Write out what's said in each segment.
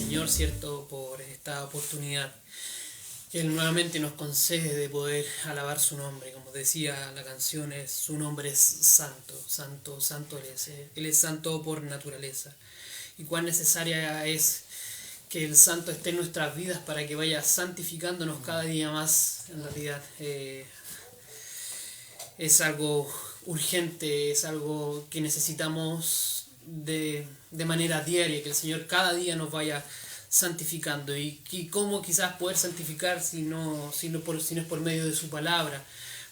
Señor, ¿cierto?, por esta oportunidad que Él nuevamente nos concede de poder alabar su nombre. Como decía la canción, su nombre es santo, santo, santo Él es. Él es santo por naturaleza. Y cuán necesaria es que el santo esté en nuestras vidas para que vaya santificándonos cada día más. En realidad es algo urgente, es algo que necesitamos de manera diaria, que el Señor cada día nos vaya santificando. Y cómo quizás poder santificar si no es por medio de su palabra,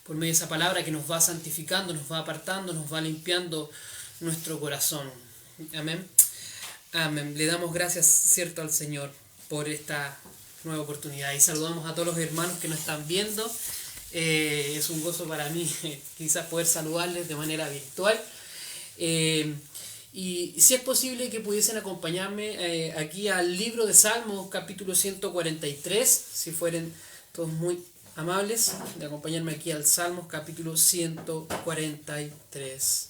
por medio de esa palabra que nos va santificando, nos va apartando, nos va limpiando nuestro corazón. Amén. Amén. Le damos gracias, cierto, al Señor por esta nueva oportunidad y saludamos a todos los hermanos que nos están viendo. Es un gozo para mí quizás poder saludarles de manera virtual. Y si es posible que pudiesen acompañarme aquí al libro de Salmos, capítulo 143, si fueren todos muy amables de acompañarme aquí al Salmos, capítulo 143.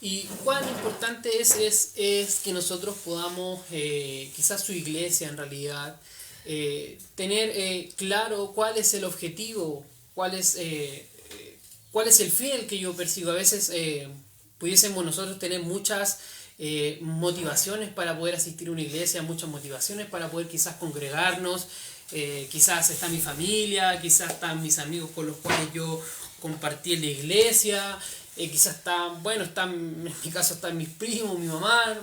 Y cuán importante es que nosotros podamos, quizás su iglesia en realidad, tener claro cuál es el objetivo, cuál es el fin que yo persigo. A veces pudiésemos nosotros tener muchas motivaciones para poder asistir a una iglesia, muchas motivaciones para poder quizás congregarnos, quizás está mi familia, quizás están mis amigos con los cuales yo compartí en la iglesia, quizás en mi caso están mis primos, mi mamá,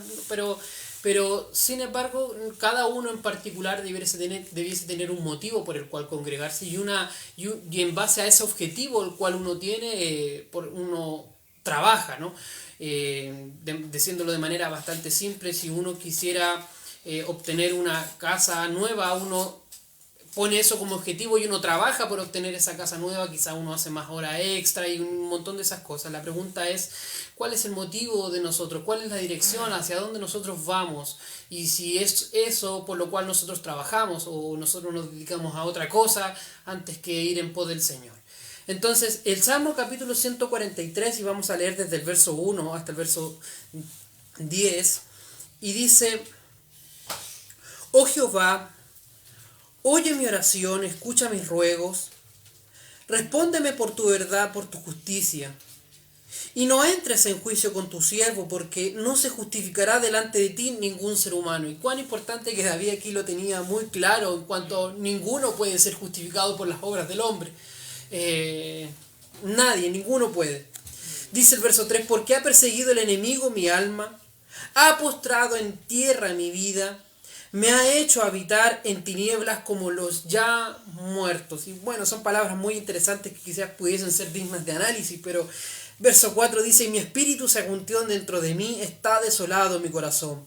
pero sin embargo cada uno en particular debiese tener un motivo por el cual congregarse y en base a ese objetivo el cual uno tiene, uno trabaja, ¿no? Diciéndolo de manera bastante simple, si uno quisiera obtener una casa nueva, uno pone eso como objetivo y uno trabaja por obtener esa casa nueva, quizá uno hace más horas extra y un montón de esas cosas. La pregunta es, ¿cuál es el motivo de nosotros? ¿Cuál es la dirección? ¿Hacia dónde nosotros vamos? Y si es eso por lo cual nosotros trabajamos o nosotros nos dedicamos a otra cosa antes que ir en pos del Señor. Entonces, el Salmo capítulo 143, y vamos a leer desde el verso 1 hasta el verso 10, y dice: Oh Jehová, oye mi oración, escucha mis ruegos, respóndeme por tu verdad, por tu justicia. Y no entres en juicio con tu siervo, porque no se justificará delante de ti ningún ser humano. Y cuán importante que David aquí lo tenía muy claro en cuanto ninguno puede ser justificado por las obras del hombre. Nadie, ninguno puede. Dice el verso 3, porque ha perseguido el enemigo mi alma, ha postrado en tierra mi vida, me ha hecho habitar en tinieblas como los ya muertos. Y bueno, son palabras muy interesantes que quizás pudiesen ser dignas de análisis, pero verso 4 dice: y mi espíritu se angustió dentro de mí, está desolado mi corazón.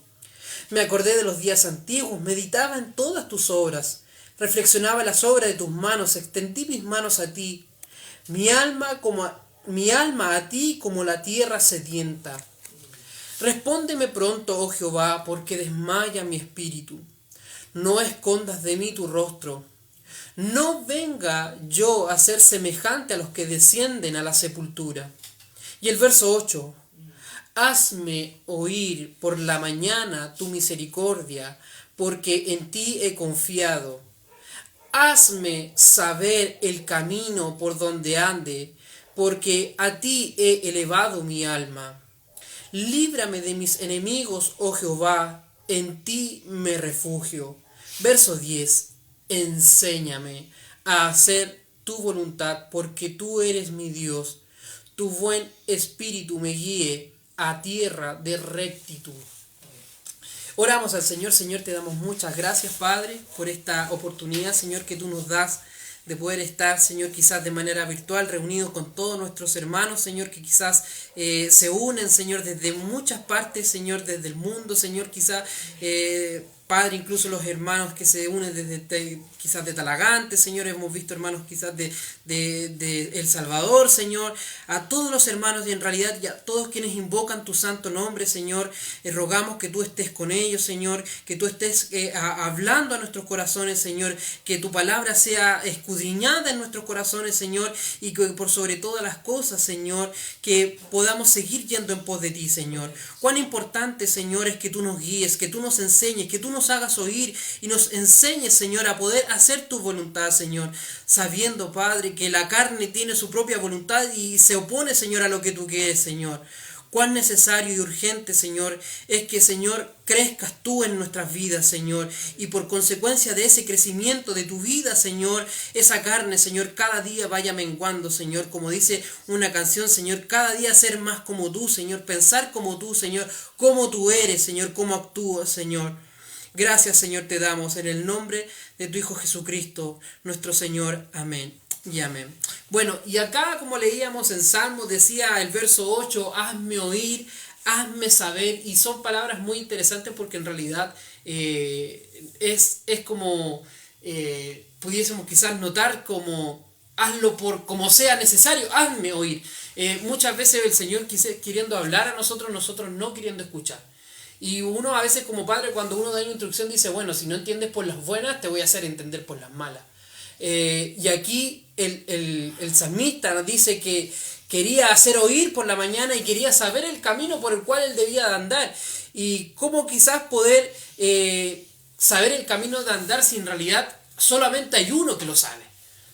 Me acordé de los días antiguos, meditaba en todas tus obras, reflexionaba en las obras de tus manos, extendí mis manos a ti, mi alma a ti como la tierra sedienta. Respóndeme pronto, oh Jehová, porque desmaya mi espíritu. No escondas de mí tu rostro. No venga yo a ser semejante a los que descienden a la sepultura. Y el verso 8. Hazme oír por la mañana tu misericordia, porque en ti he confiado. Hazme saber el camino por donde ande, porque a ti he elevado mi alma. Líbrame de mis enemigos, oh Jehová, en ti me refugio. Verso 10. Enséñame a hacer tu voluntad, porque tú eres mi Dios. Tu buen espíritu me guíe a tierra de rectitud. Oramos al Señor. Señor, te damos muchas gracias, Padre, por esta oportunidad, Señor, que tú nos das de poder estar, Señor, quizás de manera virtual, reunidos con todos nuestros hermanos, Señor, que quizás se unen, Señor, desde muchas partes, Señor, desde el mundo, Señor, quizás Padre, incluso los hermanos que se unen desde quizás de Talagante, Señor, hemos visto hermanos quizás de El Salvador, Señor, a todos los hermanos y en realidad ya todos quienes invocan tu santo nombre, Señor, rogamos que tú estés con ellos, Señor, que tú estés hablando a nuestros corazones, Señor, que tu palabra sea escudriñada en nuestros corazones, Señor, y que por sobre todas las cosas, Señor, que podamos seguir yendo en pos de ti, Señor. Cuán importante, Señor, es que tú nos guíes, que tú nos enseñes, que tú nos hagas oír y nos enseñes, Señor, a poder hacer tu voluntad, Señor, sabiendo, Padre, que la carne tiene su propia voluntad y se opone, Señor, a lo que tú quieres, Señor. Cuán necesario y urgente, Señor, es que, Señor, crezcas tú en nuestras vidas, Señor, y por consecuencia de ese crecimiento de tu vida, Señor, esa carne, Señor, cada día vaya menguando, Señor, como dice una canción, Señor, cada día ser más como tú, Señor, pensar como tú, Señor, como tú eres, Señor, cómo actúas, Señor. Gracias, Señor, te damos en el nombre de tu Hijo Jesucristo, nuestro Señor. Amén y amén. Bueno, y acá, como leíamos en Salmos, decía el verso 8, hazme oír, hazme saber, y son palabras muy interesantes porque en realidad es como, pudiésemos quizás notar como, hazlo por como sea necesario, hazme oír. Muchas veces el Señor queriendo hablar a nosotros no queriendo escuchar. Y uno a veces como padre, cuando uno da una instrucción, dice, bueno, si no entiendes por las buenas, te voy a hacer entender por las malas. Y aquí el salmista nos dice que quería hacer oír por la mañana y quería saber el camino por el cual él debía de andar. Y cómo quizás poder saber el camino de andar si en realidad solamente hay uno que lo sabe.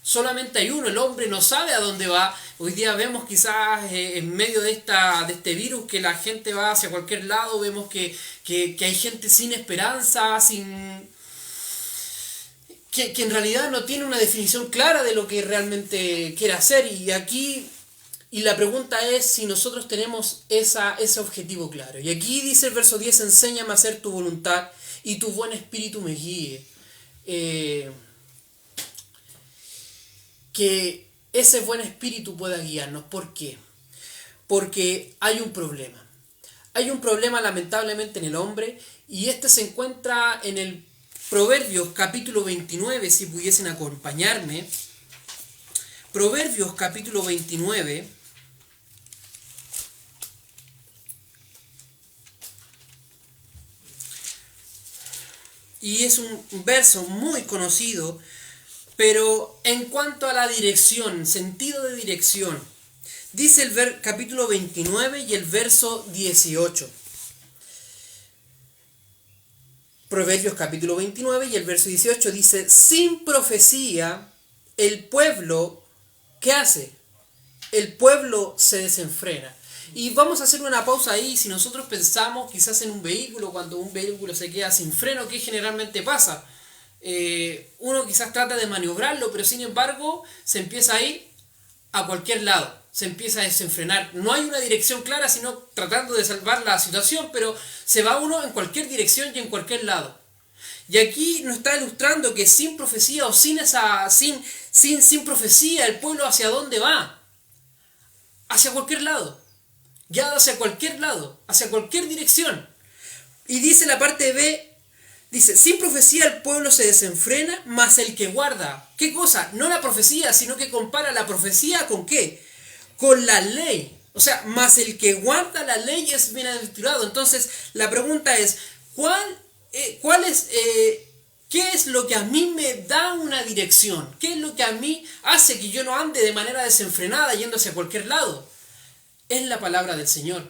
Solamente hay uno, el hombre no sabe a dónde va. Hoy día vemos quizás en medio de este virus que la gente va hacia cualquier lado, vemos que hay gente sin esperanza, que en realidad no tiene una definición clara de lo que realmente quiere hacer. Y la pregunta es si nosotros tenemos ese objetivo claro. Y aquí dice el verso 10, enséñame a hacer tu voluntad y tu buen espíritu me guíe. Que ese buen espíritu pueda guiarnos. ¿Por qué? Porque hay un problema. Hay un problema lamentablemente en el hombre y este se encuentra en el Proverbios capítulo 29, si pudiesen acompañarme. Proverbios capítulo 29. Y es un verso muy conocido, pero en cuanto a la dirección, sentido de dirección, dice el capítulo 29 y el verso 18. Proverbios capítulo 29 y el verso 18 dice, sin profecía, el pueblo, ¿qué hace? El pueblo se desenfrena. Y vamos a hacer una pausa ahí. Si nosotros pensamos quizás en un vehículo, cuando un vehículo se queda sin freno, ¿qué generalmente pasa? Uno quizás trata de maniobrarlo, pero sin embargo se empieza a ir a cualquier lado, se empieza a desenfrenar. No hay una dirección clara, sino tratando de salvar la situación, pero se va uno en cualquier dirección y en cualquier lado. Y aquí nos está ilustrando que sin profecía o sin profecía, el pueblo hacia dónde va, hacia cualquier lado, guiado hacia cualquier lado, hacia cualquier dirección. Y dice la parte B, dice, sin profecía el pueblo se desenfrena, mas el que guarda, ¿qué cosa? No la profecía, sino que compara la profecía ¿con qué? Con la ley. O sea, mas el que guarda la ley es bienaventurado. Entonces, la pregunta es, ¿qué es lo que a mí me da una dirección? ¿Qué es lo que a mí hace que yo no ande de manera desenfrenada yendo hacia cualquier lado? Es la palabra del Señor.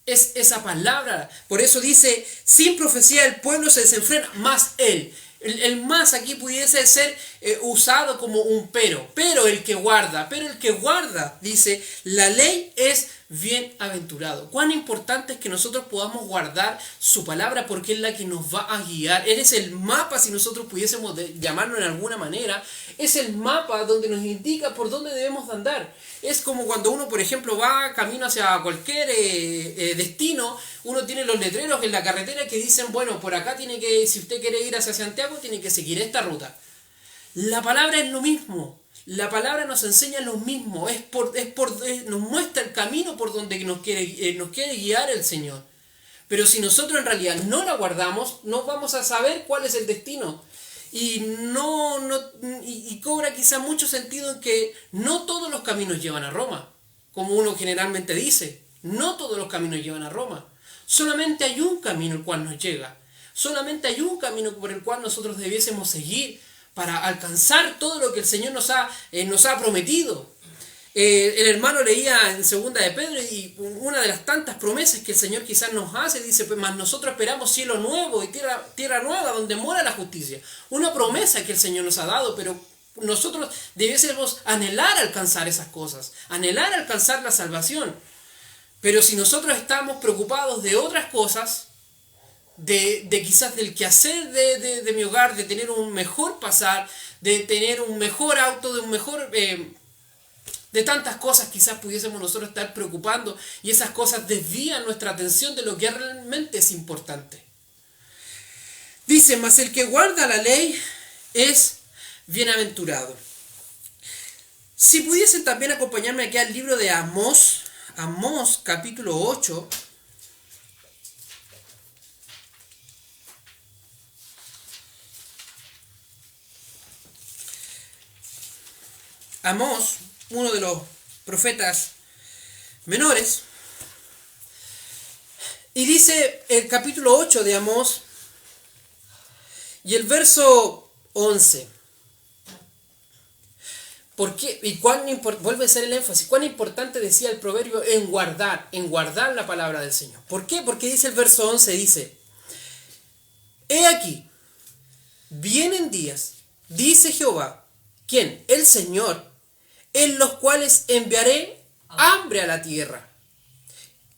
Es esa palabra. Por eso dice, sin profecía el pueblo se desenfrena, más él. El más aquí pudiese ser usado como un pero el que guarda, dice, la ley es bienaventurado. Cuán importante es que nosotros podamos guardar su palabra porque es la que nos va a guiar. Él es el mapa, si nosotros pudiésemos llamarlo en alguna manera, es el mapa donde nos indica por dónde debemos andar. Es como cuando uno, por ejemplo, va camino hacia cualquier destino, uno tiene los letreros en la carretera que dicen, bueno, por acá tiene que, si usted quiere ir hacia Santiago, tiene que seguir esta ruta. La palabra es lo mismo. La palabra nos enseña lo mismo. Nos muestra el camino por donde nos quiere guiar el Señor. Pero si nosotros en realidad no la guardamos, no vamos a saber cuál es el destino. Y y cobra quizá mucho sentido en que no todos los caminos llevan a Roma, como uno generalmente dice. No todos los caminos llevan a Roma. Solamente hay un camino el cual nos llega. Solamente hay un camino por el cual nosotros debiésemos seguir para alcanzar todo lo que el Señor nos ha prometido. El hermano leía en segunda de Pedro y una de las tantas promesas que el Señor quizás nos hace, dice, pues más nosotros esperamos cielo nuevo y tierra nueva donde mora la justicia. Una promesa que el Señor nos ha dado, pero nosotros debiésemos anhelar alcanzar esas cosas, anhelar alcanzar la salvación. Pero si nosotros estamos preocupados de otras cosas, de quizás del quehacer de mi hogar, de tener un mejor pasar, de tener un mejor auto, de un mejor... de tantas cosas quizás pudiésemos nosotros estar preocupando y esas cosas desvían nuestra atención de lo que realmente es importante. Dice, mas el que guarda la ley es bienaventurado. Si pudiesen también acompañarme aquí al libro de Amós, Amós capítulo 8. Amós, uno de los profetas menores, y dice el capítulo 8 de Amós y el verso 11. ¿Por qué? Y vuelve a ser el énfasis, cuán importante decía el proverbio en guardar la palabra del Señor. ¿Por qué? Porque dice el verso 11, dice, he aquí, vienen días, dice Jehová, ¿quién? El Señor, en los cuales enviaré hambre a la tierra.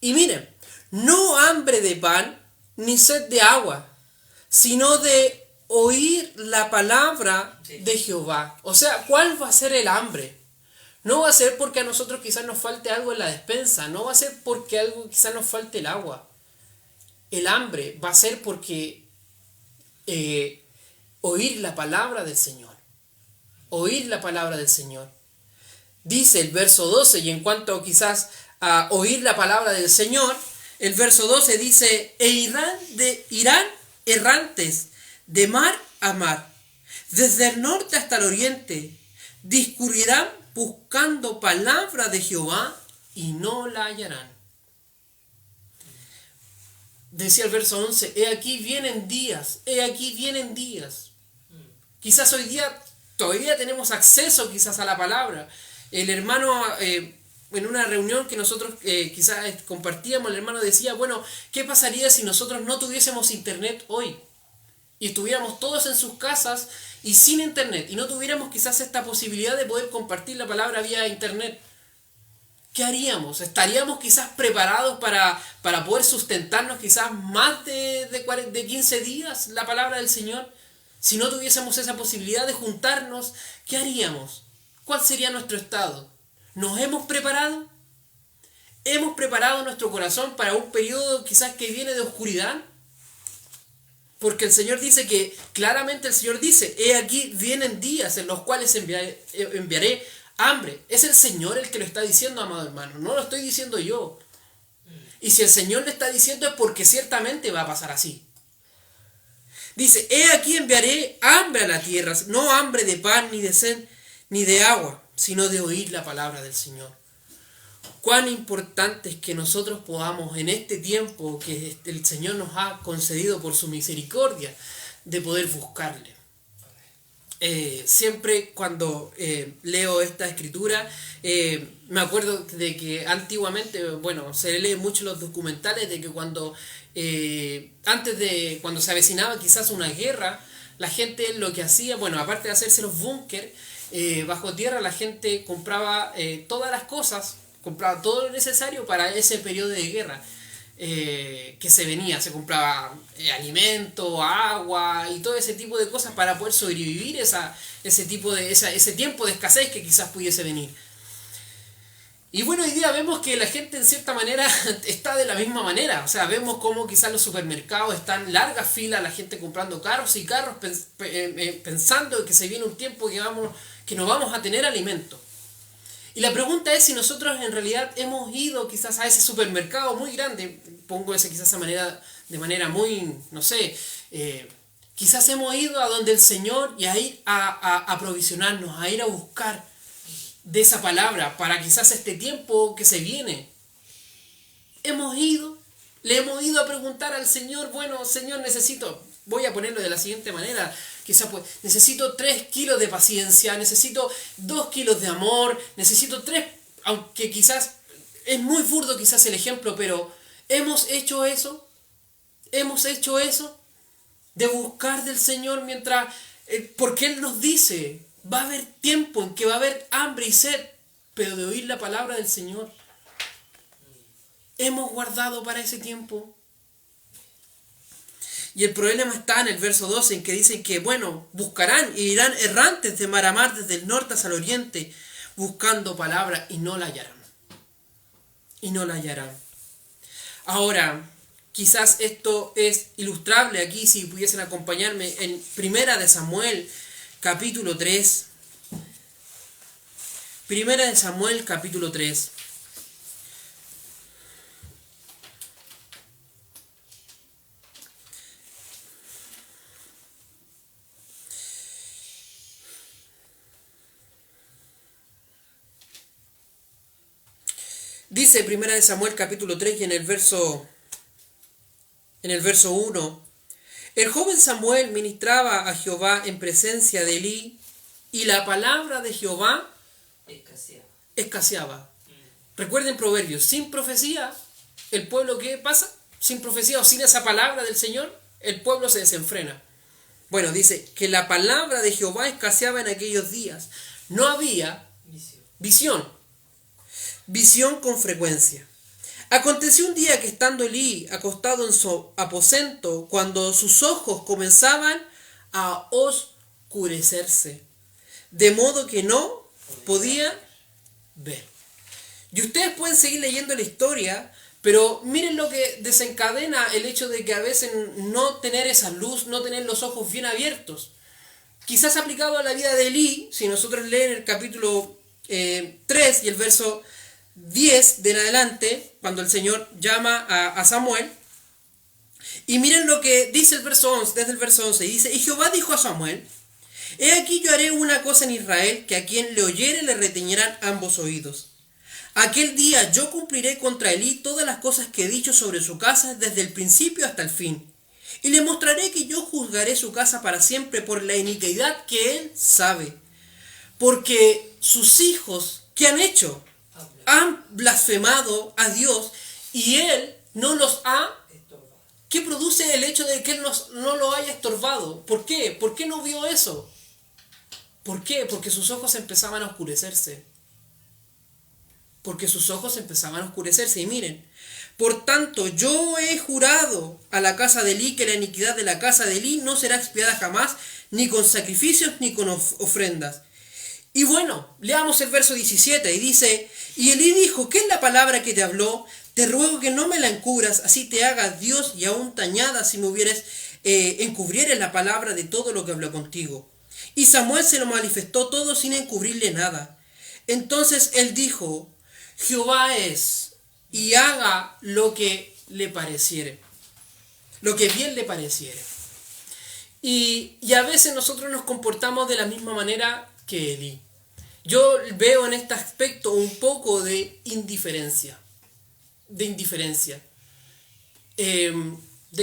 Y miren, no hambre de pan, ni sed de agua, sino de oír la palabra de Jehová. O sea, ¿cuál va a ser el hambre? No va a ser porque a nosotros quizás nos falte algo en la despensa, no va a ser porque algo quizás nos falte el agua. El hambre va a ser porque oír la palabra del Señor. Oír la palabra del Señor. Dice el verso 12, y en cuanto quizás a oír la palabra del Señor, el verso 12 dice, e irán errantes de mar a mar, desde el norte hasta el oriente, discurrirán buscando palabra de Jehová y no la hallarán. Decía el verso 11, he aquí vienen días. Quizás hoy día todavía tenemos acceso quizás a la palabra. El hermano, en una reunión que nosotros quizás compartíamos, el hermano decía, bueno, ¿qué pasaría si nosotros no tuviésemos internet hoy? Y estuviéramos todos en sus casas y sin internet, y no tuviéramos quizás esta posibilidad de poder compartir la palabra vía internet. ¿Qué haríamos? ¿Estaríamos quizás preparados para poder sustentarnos quizás más de 15 días la palabra del Señor? Si no tuviésemos esa posibilidad de juntarnos, ¿qué haríamos? ¿Cuál sería nuestro estado? ¿Nos hemos preparado? ¿Hemos preparado nuestro corazón para un periodo quizás que viene de oscuridad? Porque el Señor dice que, claramente el Señor dice, he aquí vienen días en los cuales enviaré hambre. Es el Señor el que lo está diciendo, amado hermano, no lo estoy diciendo yo. Y si el Señor le está diciendo es porque ciertamente va a pasar así. Dice, he aquí enviaré hambre a la tierra, no hambre de pan, ni de sed, ni de agua, sino de oír la palabra del Señor. Cuán importante es que nosotros podamos en este tiempo que el Señor nos ha concedido por su misericordia, de poder buscarle. Siempre cuando leo esta escritura, me acuerdo de que antiguamente, bueno, se lee mucho los documentales de que cuando cuando se avecinaba quizás una guerra, la gente lo que hacía, bueno, aparte de hacerse los búnker bajo tierra, la gente compraba todas las cosas, compraba todo lo necesario para ese periodo de guerra que se venía. Se compraba alimento, agua y todo ese tipo de cosas para poder sobrevivir ese tiempo de escasez que quizás pudiese venir. Y bueno, hoy día vemos que la gente en cierta manera está de la misma manera. O sea, vemos como quizás los supermercados están largas filas, la gente comprando carros y carros pensando que se viene un tiempo que no vamos a tener alimento. Y la pregunta es si nosotros en realidad hemos ido quizás a ese supermercado muy grande, pongo ese quizás de manera muy, no sé, quizás hemos ido a donde el Señor y a ir a provisionarnos, a ir a buscar de esa palabra para quizás este tiempo que se viene. Le hemos ido a preguntar al Señor, bueno, Señor, voy a ponerlo de la siguiente manera, quizás pues, necesito 3 kilos de paciencia, necesito 2 kilos de amor, necesito 3, aunque quizás es muy burdo quizás el ejemplo, pero hemos hecho eso de buscar del Señor mientras, porque Él nos dice, va a haber tiempo en que va a haber hambre y sed, pero de oír la palabra del Señor. Hemos guardado para ese tiempo. Y el problema está en el verso 12, en que dicen que, bueno, buscarán y irán errantes de mar a mar, desde el norte hasta el oriente, buscando palabra y no la hallarán. Y no la hallarán. Ahora, quizás esto es ilustrable aquí, si pudiesen acompañarme en Primera de Samuel, capítulo 3. Primera de Samuel, capítulo 3. Dice Primera de Samuel capítulo 3 y en el verso 1, el joven Samuel ministraba a Jehová en presencia de Elí y la palabra de Jehová escaseaba. Recuerden Proverbios, sin profecía, el pueblo ¿qué pasa? Sin profecía o sin esa palabra del Señor, el pueblo se desenfrena. Bueno, dice que la palabra de Jehová escaseaba en aquellos días. No había visión con frecuencia. Aconteció un día que estando Elí acostado en su aposento, cuando sus ojos comenzaban a oscurecerse, de modo que no podía ver. Y ustedes pueden seguir leyendo la historia, pero miren lo que desencadena el hecho de que a veces no tener esa luz, no tener los ojos bien abiertos. Quizás aplicado a la vida de Elí, si nosotros leemos el capítulo 3 y el verso 10 de en adelante, cuando el Señor llama a Samuel, y miren lo que dice el verso 11, desde el verso 11, dice, y Jehová dijo a Samuel, he aquí yo haré una cosa en Israel, que a quien le oyere le retiñerán ambos oídos. Aquel día yo cumpliré contra Elí todas las cosas que he dicho sobre su casa, desde el principio hasta el fin, y le mostraré que yo juzgaré su casa para siempre por la iniquidad que él sabe, porque sus hijos, ¿qué han hecho? Han blasfemado a Dios y Él no los ha... ¿Qué produce el hecho de que Él no lo haya estorbado? ¿Por qué? ¿Por qué no vio eso? ¿Por qué? Porque sus ojos empezaban a oscurecerse. Y miren, por tanto yo he jurado a la casa de Elí que la iniquidad de la casa de Elí no será expiada jamás, ni con sacrificios ni con ofrendas. Y bueno, leamos el verso 17 y dice, y Elí dijo, ¿qué es la palabra que te habló? Te ruego que no me la encubras, así te haga Dios y aún tañada si me hubieres encubrieres la palabra de todo lo que habló contigo. Y Samuel se lo manifestó todo sin encubrirle nada. Entonces él dijo, Jehová es, y haga lo que le pareciere, lo que bien le pareciere. Y a veces nosotros nos comportamos de la misma manera que Elí. Yo veo en este aspecto un poco de indiferencia. De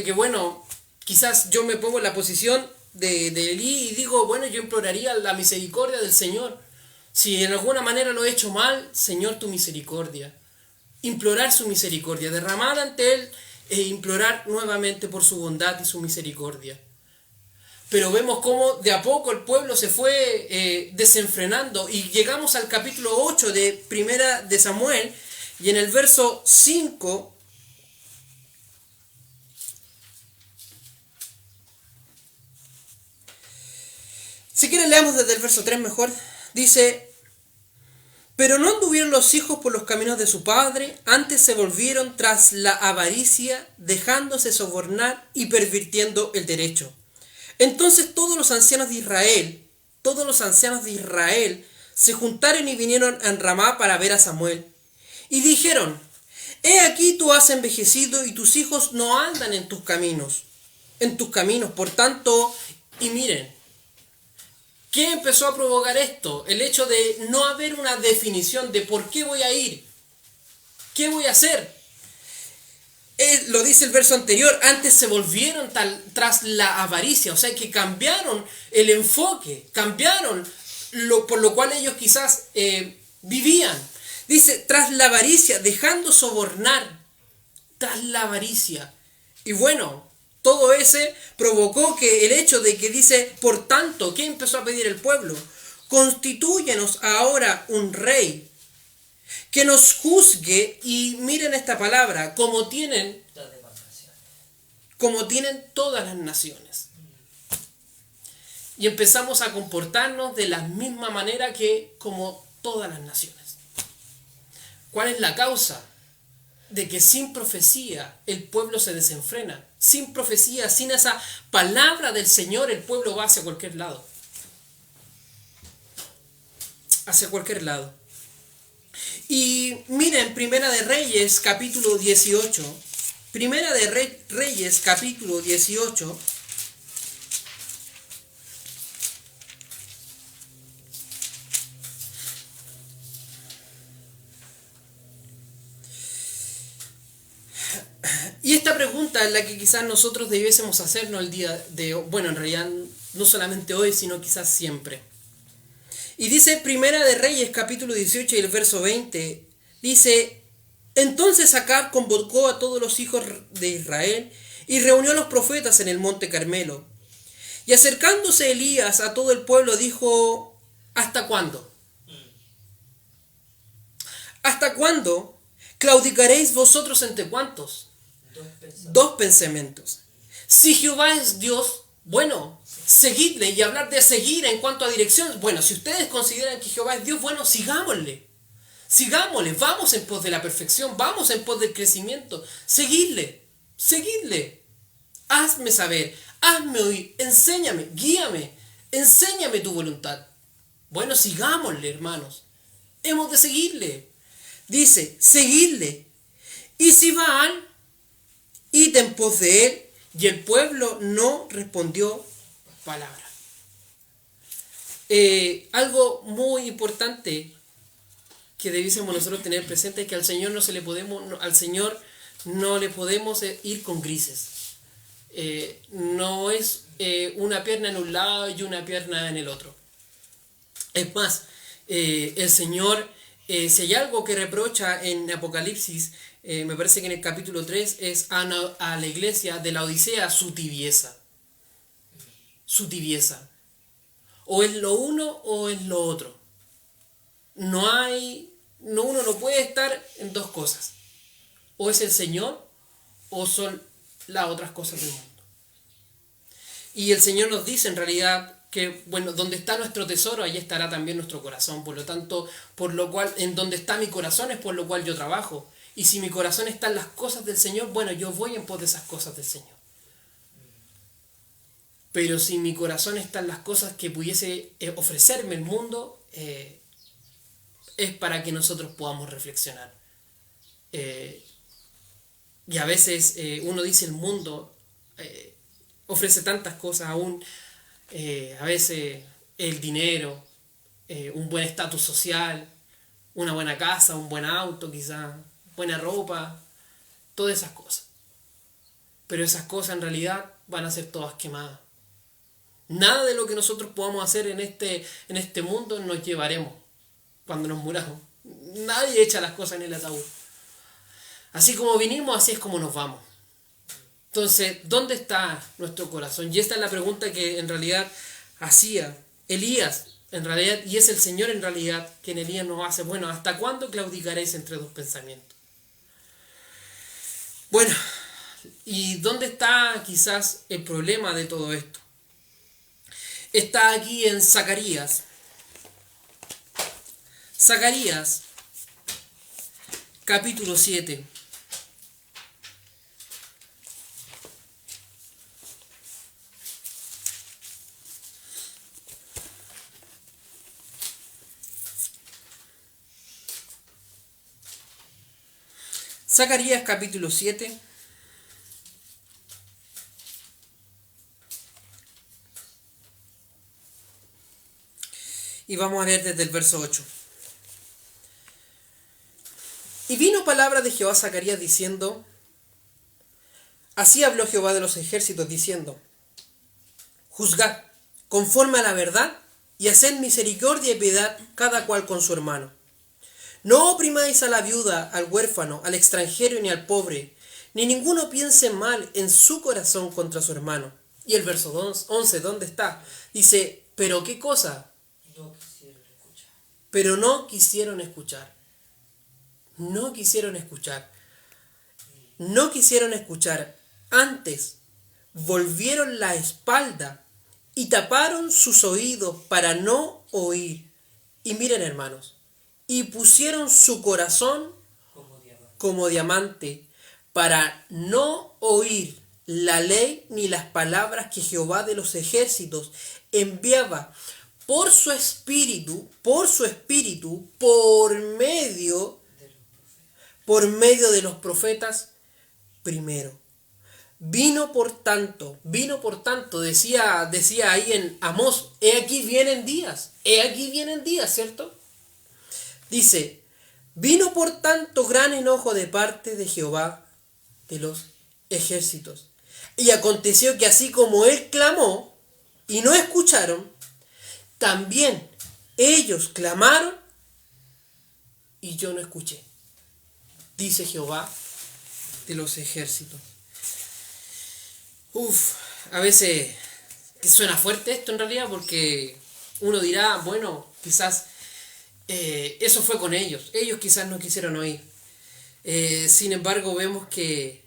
que bueno, quizás yo me pongo en la posición de Elí y digo, bueno, yo imploraría la misericordia del Señor. Si en alguna manera lo he hecho mal, Señor, tu misericordia. Implorar su misericordia, derramar ante Él e implorar nuevamente por su bondad y su misericordia. Pero vemos cómo de a poco el pueblo se fue desenfrenando y llegamos al capítulo 8 de Primera de Samuel y en el verso 5 si quieren leamos desde el verso 3 mejor, dice, pero no anduvieron los hijos por los caminos de su padre, antes se volvieron tras la avaricia, dejándose sobornar y pervirtiendo el derecho. Entonces todos los ancianos de Israel se juntaron y vinieron a Ramá para ver a Samuel. Y dijeron: He aquí tú has envejecido y tus hijos no andan en tus caminos. Por tanto, y miren, ¿qué empezó a provocar esto? El hecho de no haber una definición de por qué voy a ir, qué voy a hacer. Lo dice el verso anterior, antes se volvieron tras la avaricia, o sea que cambiaron el enfoque, cambiaron por lo cual ellos quizás vivían. Dice, tras la avaricia, dejando sobornar, tras la avaricia. Y bueno, todo ese provocó que el hecho de que dice, por tanto, ¿qué empezó a pedir el pueblo? Constitúyenos ahora un rey que nos juzgue, y miren esta palabra, como tienen todas las naciones. Y empezamos a comportarnos de la misma manera que como todas las naciones. ¿Cuál es la causa? De que sin profecía el pueblo se desenfrena. Sin profecía, sin esa palabra del Señor, el pueblo va hacia cualquier lado. Hacia cualquier lado. Y miren, Primera de Reyes, capítulo 18. Primera de Reyes, capítulo 18. Y esta pregunta es la que quizás nosotros debiésemos hacernos el día de hoy. Bueno, en realidad no solamente hoy, sino quizás siempre. Y dice Primera de Reyes, capítulo 18 y el verso 20. Dice: Entonces Acab convocó a todos los hijos de Israel y reunió a los profetas en el monte Carmelo. Y acercándose Elías a todo el pueblo dijo: ¿Hasta cuándo? ¿Hasta cuándo claudicaréis vosotros entre cuántos? Dos pensamientos. Si Jehová es Dios, bueno, seguidle. Y hablar de seguir en cuanto a dirección, bueno, si ustedes consideran que Jehová es Dios, bueno, sigámosle, vamos en pos de la perfección, vamos en pos del crecimiento, seguidle, hazme saber, hazme oír, enséñame, guíame, enséñame tu voluntad. Bueno, sigámosle, hermanos, hemos de seguirle. Dice, seguidle. Y si Baal, id en pos de él. Y el pueblo no respondió palabra. Algo muy importante que debiésemos nosotros tener presente es que al Señor no le podemos ir con grises. No es una pierna en un lado y una pierna en el otro. Es más, el Señor, si hay algo que reprocha en Apocalipsis, me parece que en el capítulo 3 es a la iglesia de la Odisea su tibieza. O es lo uno o es lo otro. Uno no puede estar en dos cosas. O es el Señor o son las otras cosas del mundo. Y el Señor nos dice en realidad que, bueno, donde está nuestro tesoro, ahí estará también nuestro corazón. Por lo tanto, en donde está mi corazón es por lo cual yo trabajo. Y si mi corazón está en las cosas del Señor, bueno, yo voy en pos de esas cosas del Señor. Pero si mi corazón está en las cosas que pudiese ofrecerme el mundo, es para que nosotros podamos reflexionar. Y a veces uno dice el mundo ofrece tantas cosas aún, a veces el dinero, un buen estatus social, una buena casa, un buen auto quizás, buena ropa, todas esas cosas. Pero esas cosas en realidad van a ser todas quemadas. Nada de lo que nosotros podamos hacer en este mundo nos llevaremos cuando nos muramos. Nadie echa las cosas en el ataúd. Así como vinimos, así es como nos vamos. Entonces, ¿dónde está nuestro corazón? Y esta es la pregunta que en realidad hacía Elías, en realidad, y es el Señor en realidad quien Elías nos hace. Bueno, ¿hasta cuándo claudicaréis entre dos pensamientos? Bueno, ¿y dónde está quizás el problema de todo esto? Está aquí en Zacarías. Zacarías, capítulo 7. Zacarías capítulo 7. Y vamos a leer desde el verso 8. Y vino palabra de Jehová a Zacarías diciendo: Así habló Jehová de los ejércitos diciendo: Juzgad conforme a la verdad y haced misericordia y piedad cada cual con su hermano. No oprimáis a la viuda, al huérfano, al extranjero ni al pobre, ni ninguno piense mal en su corazón contra su hermano. Y el verso 11, ¿dónde está? Dice: ¿pero qué cosa? No quisieron escuchar. Pero no quisieron escuchar. No quisieron escuchar. No quisieron escuchar. Antes volvieron la espalda y taparon sus oídos para no oír. Y miren, hermanos, y pusieron su corazón como diamante para no oír la ley ni las palabras que Jehová de los ejércitos enviaba por medio de los profetas primero. Vino por tanto, decía ahí en Amós: he aquí vienen días, ¿cierto? Dice: vino por tanto gran enojo de parte de Jehová de los ejércitos. Y aconteció que así como él clamó y no escucharon, también ellos clamaron y yo no escuché, dice Jehová de los ejércitos. A veces que suena fuerte esto en realidad, porque uno dirá, bueno, quizás eso fue con ellos quizás no quisieron oír. Sin embargo, vemos que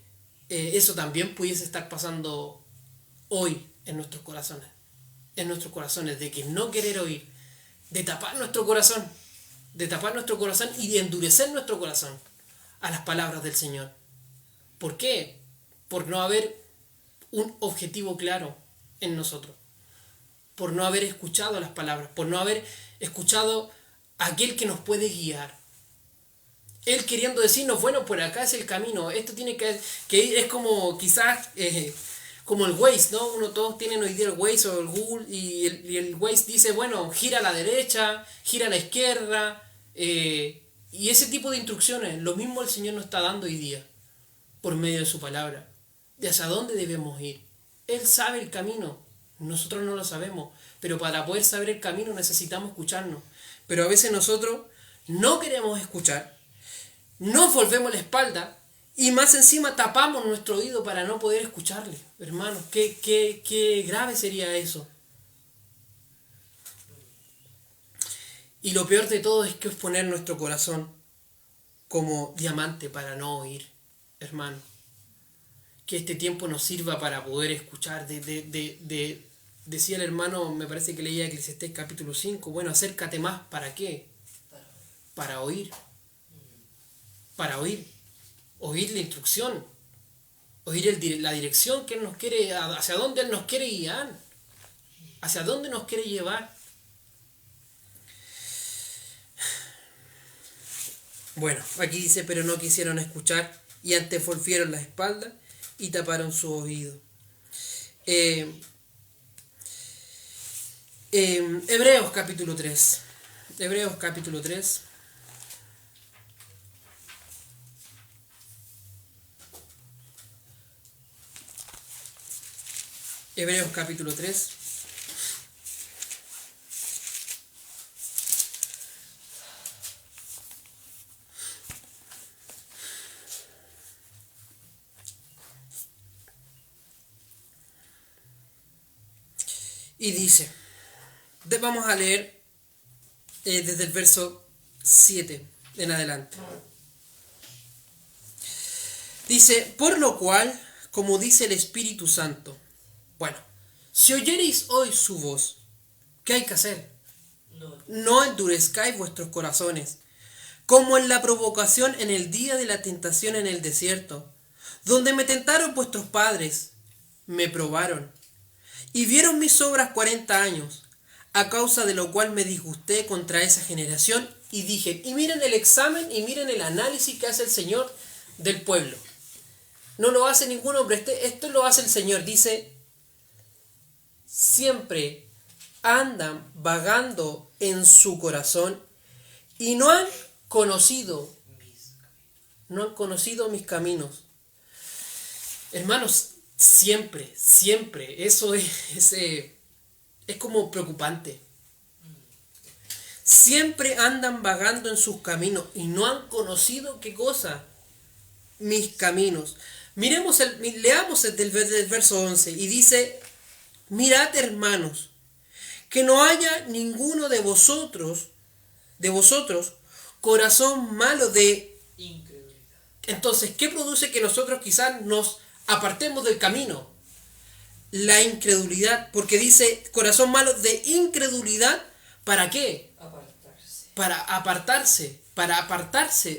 eso también pudiese estar pasando hoy en nuestros corazones, de que no querer oír, de tapar nuestro corazón y de endurecer nuestro corazón a las palabras del Señor. ¿Por qué? Por no haber un objetivo claro en nosotros, por no haber escuchado las palabras, por no haber escuchado a aquel que nos puede guiar. Él queriendo decirnos, bueno, por acá es el camino, esto tiene que ir, es como quizás como el Waze, ¿no? Todos tienen hoy día el Waze o el Google, y el Waze dice, bueno, gira a la derecha, gira a la izquierda, y ese tipo de instrucciones, lo mismo el Señor nos está dando hoy día, por medio de su palabra, de hacia dónde debemos ir. Él sabe el camino, nosotros no lo sabemos, pero para poder saber el camino necesitamos escucharnos. Pero a veces nosotros no queremos escuchar, nos volvemos la espalda y más encima tapamos nuestro oído para no poder escucharle. Hermanos, qué grave sería eso. Y lo peor de todo es que es poner nuestro corazón como diamante para no oír, hermano. Que este tiempo nos sirva para poder escuchar. Decía el hermano, me parece que leía Eclesiastés capítulo 5, bueno, acércate más, ¿para qué? Para oír. Para oír. Oír la instrucción. Oír la dirección que Él nos quiere, hacia dónde Él nos quiere guiar. Hacia dónde nos quiere llevar. Bueno, aquí dice, pero no quisieron escuchar y antes volvieron la espalda y taparon su oído. Hebreos capítulo 3. Hebreos capítulo 3. Hebreos capítulo 3. Y dice, vamos a leer desde el verso 7 en adelante. Dice, por lo cual, como dice el Espíritu Santo, bueno, si oyereis hoy su voz, ¿qué hay que hacer? No endurezcáis vuestros corazones, como en la provocación en el día de la tentación en el desierto, donde me tentaron vuestros padres, me probaron, y vieron mis obras 40 años, a causa de lo cual me disgusté contra esa generación, y dije, y miren el examen, y miren el análisis que hace el Señor del pueblo. No lo hace ningún hombre, esto lo hace el Señor. Dice, siempre andan vagando en su corazón y no han conocido mis caminos. Hermanos, siempre, eso es como preocupante. Siempre andan vagando en sus caminos y no han conocido, ¿qué cosa? Mis caminos. Leamos del verso 11 y dice, mirad, hermanos, que no haya ninguno de vosotros, corazón malo de Incredulidad. Entonces, ¿qué produce que nosotros quizás nos apartemos del camino? La incredulidad, porque dice corazón malo de incredulidad, ¿para qué? Para apartarse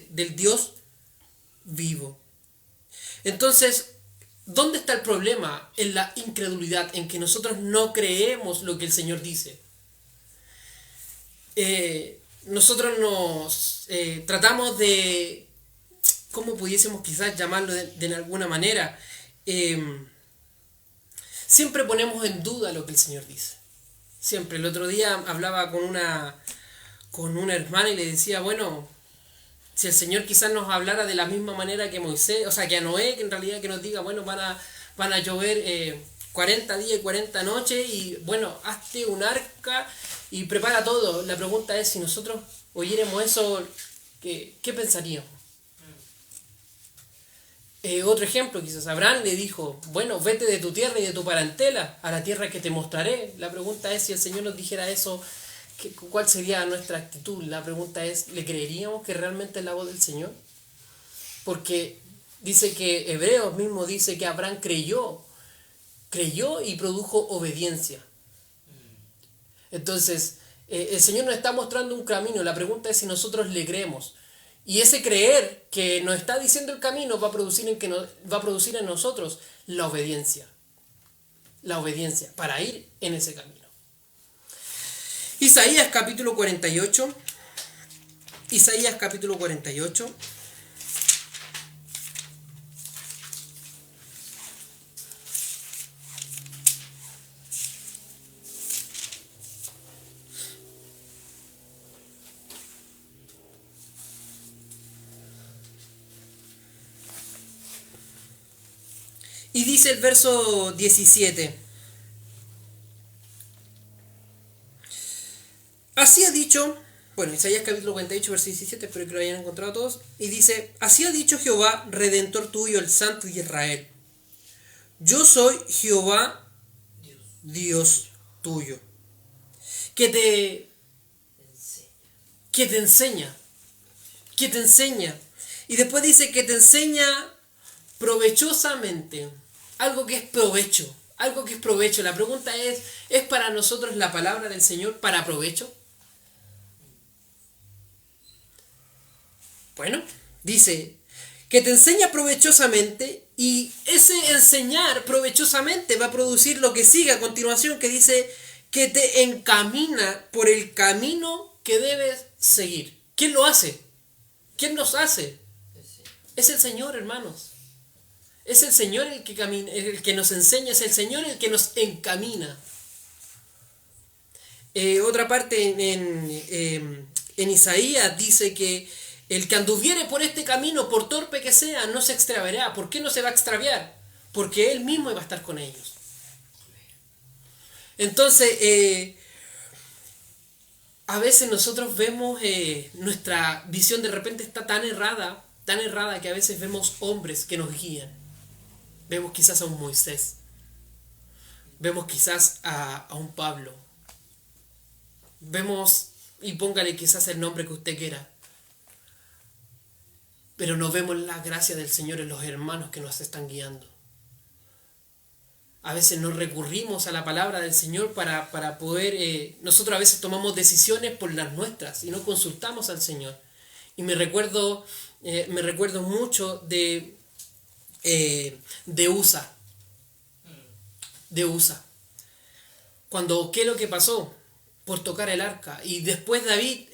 del Dios vivo. Entonces, ¿dónde está el problema? En la incredulidad, en que nosotros no creemos lo que el Señor dice. Nosotros nos tratamos de, ¿cómo pudiésemos quizás llamarlo de alguna manera? Siempre ponemos en duda lo que el Señor dice. Siempre. El otro día hablaba con una hermana y le decía, bueno, si el Señor quizás nos hablara de la misma manera que Moisés, o sea, que a Noé, que en realidad que nos diga, bueno, van a llover 40 días y 40 noches y, bueno, hazte un arca y prepara todo. La pregunta es, si nosotros oyéramos eso, ¿qué pensaríamos? Otro ejemplo, quizás Abraham le dijo, bueno, vete de tu tierra y de tu parentela a la tierra que te mostraré. La pregunta es, si el Señor nos dijera eso, ¿cuál sería nuestra actitud? La pregunta es, ¿le creeríamos que realmente es la voz del Señor? Porque dice que Hebreos mismo dice que Abraham creyó y produjo obediencia. Entonces, el Señor nos está mostrando un camino. La pregunta es si nosotros le creemos. Y ese creer que nos está diciendo el camino va a producir en nosotros la obediencia. La obediencia para ir en ese camino. Isaías capítulo 48. Isaías capítulo 48. Y dice el verso 17. Así ha dicho, bueno, Isaías capítulo 48, verso 17, espero que lo hayan encontrado todos. Y dice, así ha dicho Jehová, Redentor tuyo, el Santo de Israel. Yo soy Jehová, Dios tuyo, que te enseña. Y después dice que te enseña provechosamente. Algo que es provecho. La pregunta ¿es para nosotros la palabra del Señor para provecho? Bueno, dice que te enseña provechosamente, y ese enseñar provechosamente va a producir lo que sigue a continuación, que dice que te encamina por el camino que debes seguir. ¿Quién lo hace? ¿Quién nos hace? Es el Señor, hermanos. Es el Señor el que camina, el que nos enseña, es el Señor el que nos encamina. Otra parte en Isaías dice que el que anduviere por este camino, por torpe que sea, no se extraviará. ¿Por qué no se va a extraviar? Porque Él mismo va a estar con ellos. Entonces, a veces nosotros vemos, nuestra visión de repente está tan errada que a veces vemos hombres que nos guían. Vemos quizás a un Moisés. Vemos quizás a un Pablo. Vemos, y póngale quizás el nombre que usted quiera. Pero no vemos la gracia del Señor en los hermanos que nos están guiando. A veces nos recurrimos a la palabra del Señor para poder... nosotros a veces tomamos decisiones por las nuestras y no consultamos al Señor. Y me recuerdo mucho de Usa. ¿Qué es lo que pasó? por tocar el arca. Y después David,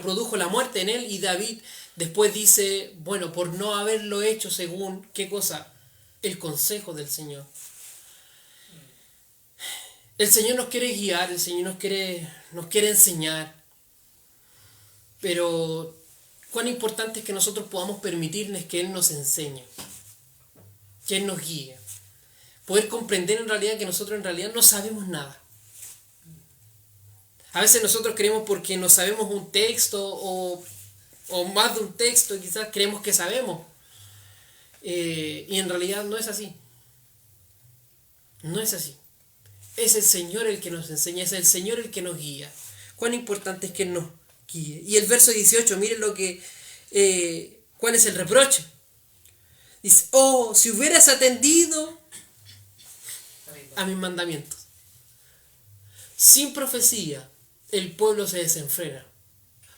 produjo la muerte en él, y David después dice, por no haberlo hecho según, ¿qué cosa? El consejo del Señor. El Señor nos quiere guiar, el Señor nos quiere enseñar, pero cuán importante es que nosotros podamos permitirles que Él nos enseñe, que Él nos guíe. Poder comprender en realidad que nosotros en realidad no sabemos nada. A veces nosotros creemos porque no sabemos un texto o más de un texto, quizás creemos que sabemos. Y en realidad no es así. No es así. Es el Señor el que nos enseña, es el Señor el que nos guía. Cuán importante es que Él nos guíe. Y el verso 18, miren cuál es el reproche. Dice, oh, si hubieras atendido a mis mandamientos. Sin profecía, el pueblo se desenfrena.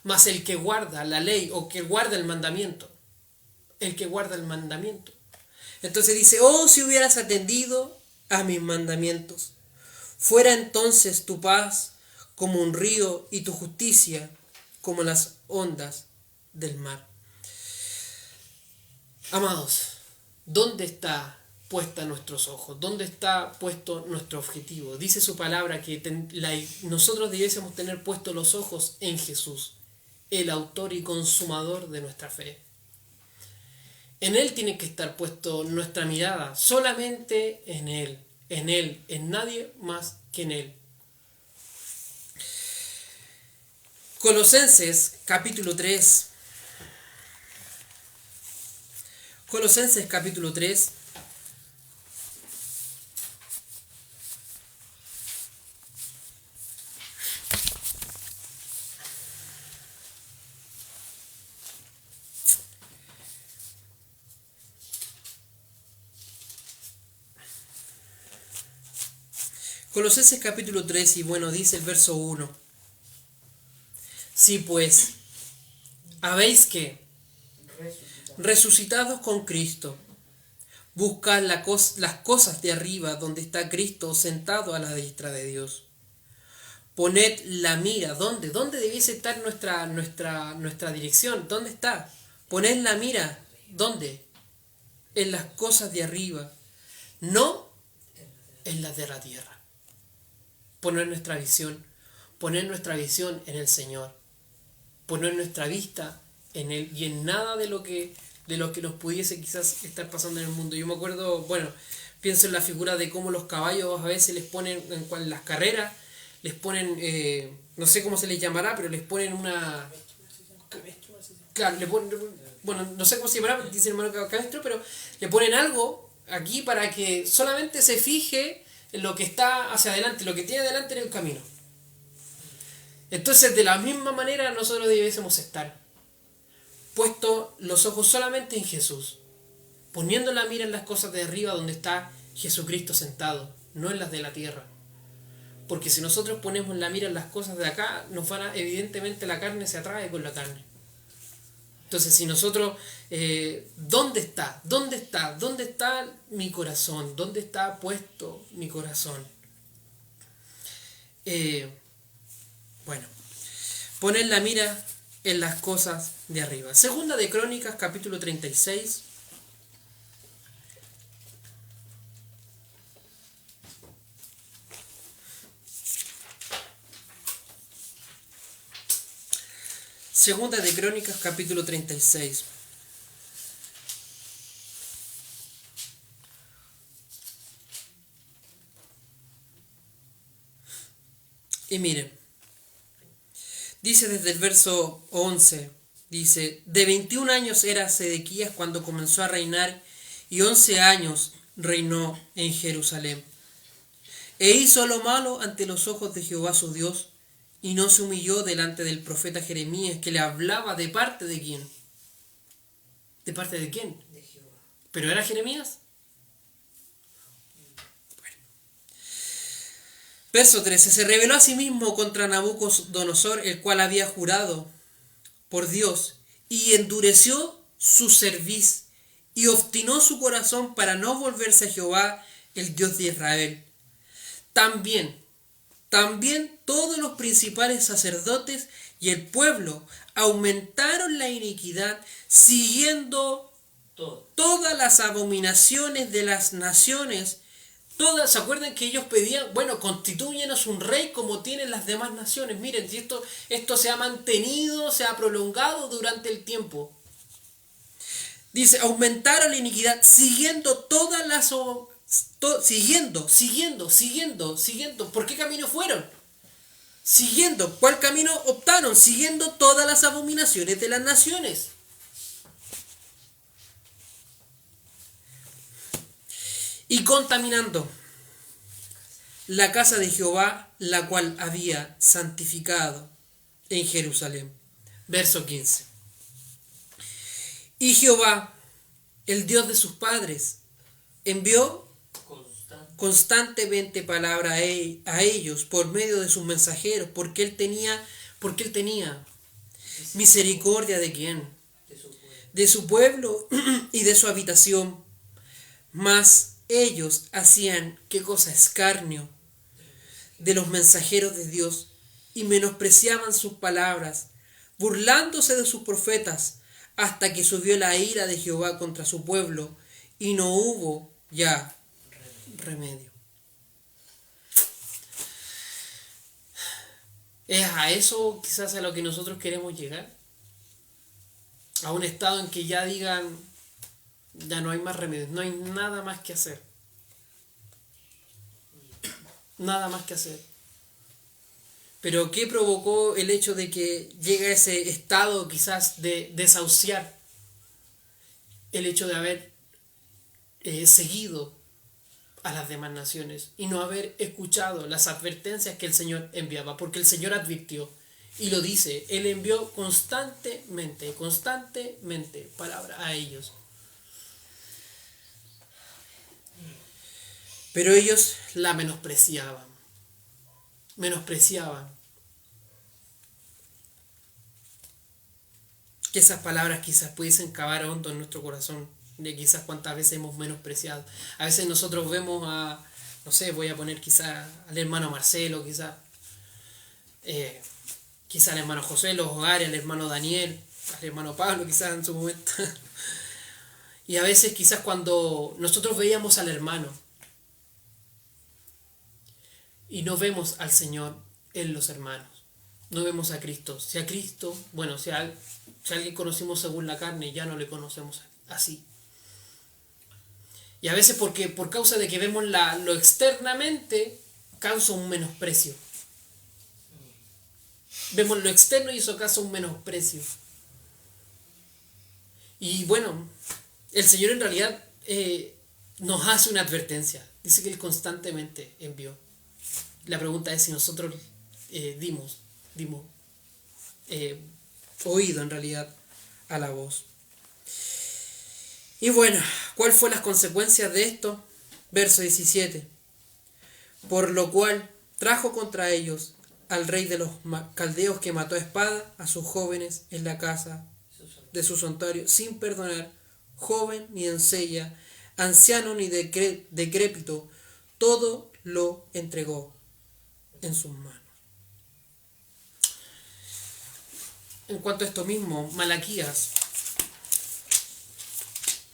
Mas el que guarda la ley, o que guarda el mandamiento, entonces dice, oh, si hubieras atendido a mis mandamientos, fuera entonces tu paz como un río y tu justicia como las ondas del mar. Amados, ¿dónde está puesta nuestros ojos? ¿Dónde está puesto nuestro objetivo? Dice su palabra que nosotros debiésemos tener puestos los ojos en Jesús, el autor y consumador de nuestra fe. En Él tiene que estar puesto nuestra mirada, solamente en Él, en nadie más que en Él. Colosenses capítulo 3. Colosenses capítulo 3. Colosenses capítulo 3 y dice el verso 1. Sí, pues, habéis que, resucitados con Cristo, buscad las cosas de arriba donde está Cristo sentado a la diestra de Dios. Poned la mira, ¿dónde? ¿Dónde debiese estar nuestra dirección? ¿Dónde está? Poned la mira, ¿dónde? En las cosas de arriba, no en las de la tierra. Poner nuestra visión en el Señor, poner nuestra vista en Él y en nada de lo que nos pudiese quizás estar pasando en el mundo. Yo me acuerdo, pienso en la figura de cómo los caballos a veces les ponen, en las carreras, les ponen, no sé cómo se les llamará, pero les ponen una... Claro, no sé cómo se llamará, dice el hermano cabestro, pero le ponen algo aquí para que solamente se fije en lo que está hacia adelante, lo que tiene adelante en el camino. Entonces, de la misma manera nosotros debiésemos estar puestos los ojos solamente en Jesús, poniendo la mira en las cosas de arriba donde está Jesucristo sentado, no en las de la tierra. Porque si nosotros ponemos la mira en las cosas de acá, evidentemente la carne se atrae con la carne. Entonces, si nosotros, ¿dónde está mi corazón? ¿Dónde está puesto mi corazón? Poner la mira en las cosas de arriba. Segunda de Crónicas, capítulo 36. Segunda de Crónicas, capítulo 36. Y miren, dice desde el verso 11, dice, de 21 años era Sedequías cuando comenzó a reinar, y 11 años reinó en Jerusalén. E hizo lo malo ante los ojos de Jehová su Dios, y no se humilló delante del profeta Jeremías, que le hablaba de parte de quién. ¿De parte de quién? De Jehová. ¿Pero era Jeremías? Verso 13. Se rebeló a sí mismo contra Nabucodonosor, el cual había jurado por Dios, y endureció su cerviz, y obstinó su corazón para no volverse a Jehová, el Dios de Israel. También También todos los principales sacerdotes y el pueblo aumentaron la iniquidad, siguiendo todas las abominaciones de las naciones. Todas, ¿se acuerdan que ellos pedían, bueno, constitúyenos un rey como tienen las demás naciones? Miren, si esto se ha mantenido, se ha prolongado durante el tiempo. Dice, aumentaron la iniquidad, siguiendo todas las... siguiendo. ¿Por qué camino fueron? Siguiendo. ¿Cuál camino optaron? Siguiendo todas las abominaciones de las naciones. Y contaminando la casa de Jehová, la cual había santificado en Jerusalén. Verso 15. Y Jehová, el Dios de sus padres, envió constantemente palabra a ellos por medio de sus mensajeros, porque él tenía misericordia de quién, de su pueblo y de su habitación. Mas ellos hacían, ¿qué cosa? Escarnio de los mensajeros de Dios y menospreciaban sus palabras, burlándose de sus profetas, hasta que subió la ira de Jehová contra su pueblo y no hubo ya remedio. ¿Es a eso quizás a lo que nosotros queremos llegar? A un estado en que ya digan, ya no hay más remedio, no hay nada más que hacer. Nada más que hacer. Pero ¿qué provocó el hecho de que llegue a ese estado quizás de desahuciar? El hecho de haber seguido a las demás naciones y no haber escuchado las advertencias que el Señor enviaba, porque el Señor advirtió y lo dice, Él envió constantemente palabra a ellos. Pero ellos la menospreciaban. Que esas palabras quizás pudiesen cavar hondo en nuestro corazón, de quizás cuántas veces hemos menospreciado. A veces nosotros vemos no sé, voy a poner quizás al hermano Marcelo, quizás al hermano José, los hogares, al hermano Daniel, al hermano Pablo quizás en su momento. Y a veces quizás cuando nosotros veíamos al hermano y no vemos al Señor en los hermanos, no vemos a Cristo. Si a Cristo, bueno, si a alguien conocimos según la carne, ya no le conocemos así. Y a veces por causa de que vemos lo externamente, causa un menosprecio. Vemos lo externo y eso causa un menosprecio. Y bueno, el Señor en realidad nos hace una advertencia. Dice que Él constantemente envió. La pregunta es si nosotros dimos oído en realidad a la voz. Y bueno, ¿cuál fue las consecuencias de esto? Verso 17. Por lo cual trajo contra ellos al rey de los caldeos, que mató a espada a sus jóvenes en la casa de su santuario, sin perdonar joven ni doncella, anciano ni decrépito, todo lo entregó en sus manos. En cuanto a esto mismo,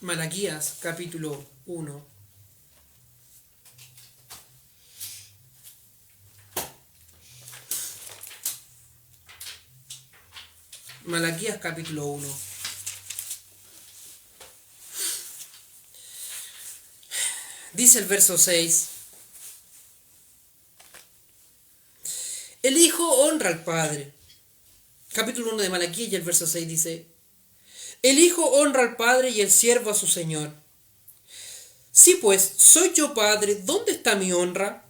Malaquías capítulo 1. Malaquías capítulo 1. Dice el verso 6. El hijo honra al padre. Capítulo 1 de Malaquías y el verso 6 dice: el hijo honra al padre y el siervo a su señor. Si pues soy yo padre, ¿dónde está mi honra?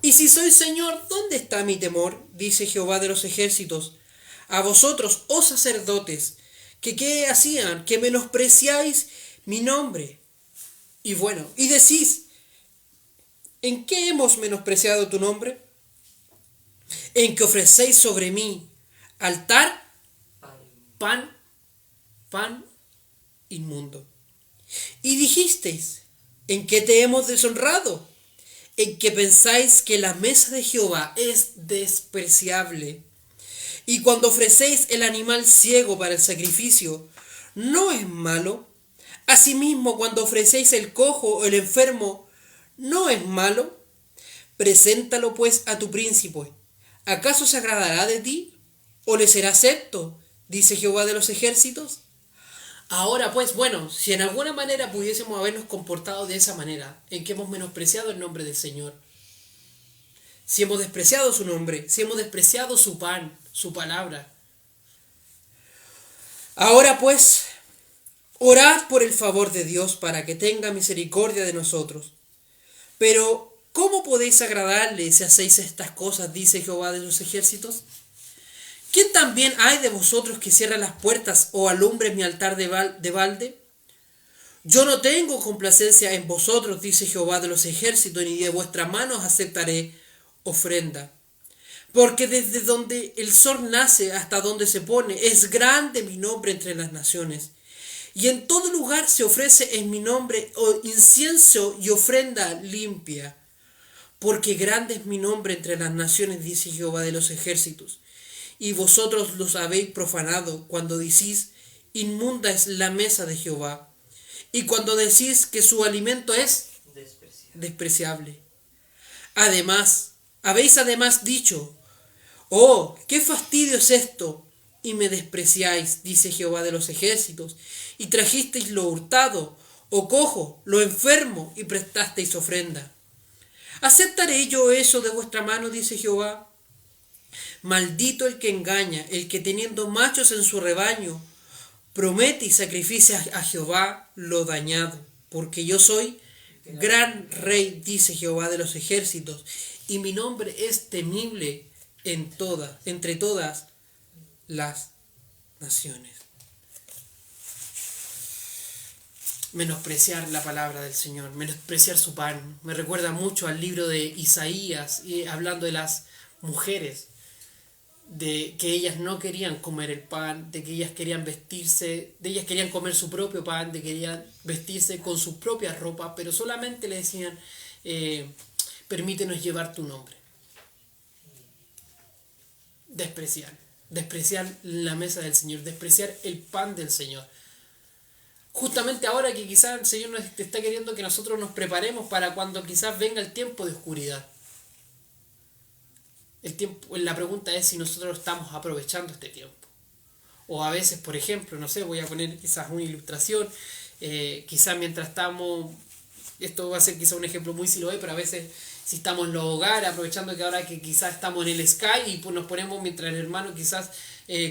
Y si soy señor, ¿dónde está mi temor? Dice Jehová de los ejércitos. A vosotros, oh sacerdotes, que qué hacían, que menospreciáis mi nombre. Y bueno, y decís, ¿en qué hemos menospreciado tu nombre? En que ofrecéis sobre mí altar, pan inmundo. Y dijisteis, ¿en qué te hemos deshonrado? en que pensáis que la mesa de Jehová es despreciable, y cuando ofrecéis el animal ciego para el sacrificio, ¿no es malo? Asimismo, cuando ofrecéis el cojo o el enfermo, ¿no es malo? Preséntalo pues a tu príncipe. ¿Acaso se agradará de ti? ¿O le será acepto? Dice Jehová de los ejércitos. Ahora pues, bueno, si en alguna manera pudiésemos habernos comportado de esa manera, en que hemos menospreciado el nombre del Señor, si hemos despreciado su nombre, si hemos despreciado su pan, su palabra. Ahora pues, orad por el favor de Dios para que tenga misericordia de nosotros. Pero, ¿cómo podéis agradarle si hacéis estas cosas? Dice Jehová de los ejércitos. ¿Quién también hay de vosotros que cierre las puertas o alumbre mi altar de balde? Yo no tengo complacencia en vosotros, dice Jehová de los ejércitos, ni de vuestras manos aceptaré ofrenda. Porque desde donde el sol nace hasta donde se pone, es grande mi nombre entre las naciones. Y en todo lugar se ofrece en mi nombre incienso y ofrenda limpia. Porque grande es mi nombre entre las naciones, dice Jehová de los ejércitos. Y vosotros los habéis profanado cuando decís, inmunda es la mesa de Jehová. Y cuando decís que su alimento es despreciable. Habéis además dicho, oh, qué fastidio es esto, y me despreciáis, dice Jehová de los ejércitos, y trajisteis lo hurtado, o cojo, lo enfermo, y prestasteis ofrenda. ¿Aceptaré yo eso de vuestra mano? Dice Jehová. Maldito el que engaña, el que teniendo machos en su rebaño, promete y sacrifica a Jehová lo dañado, porque yo soy gran rey, dice Jehová de los ejércitos, y mi nombre es temible entre todas las naciones. Menospreciar la palabra del Señor, menospreciar su pan, me recuerda mucho al libro de Isaías, hablando de las mujeres, de que ellas no querían comer el pan, de que ellas querían vestirse, de ellas querían comer su propio pan, de que querían vestirse con sus propias ropas, pero solamente le decían, permítenos llevar tu nombre. Despreciar la mesa del Señor, despreciar el pan del Señor. Justamente ahora que quizás el Señor nos está queriendo que nosotros nos preparemos para cuando quizás venga el tiempo de oscuridad. La pregunta es si nosotros estamos aprovechando este tiempo. O a veces, por ejemplo, no sé, voy a poner quizás una ilustración, quizás mientras estamos, esto va a ser quizás un ejemplo muy siloé, pero a veces si estamos en los hogares, aprovechando que ahora que quizás estamos en el Sky y pues nos ponemos, mientras el hermano quizás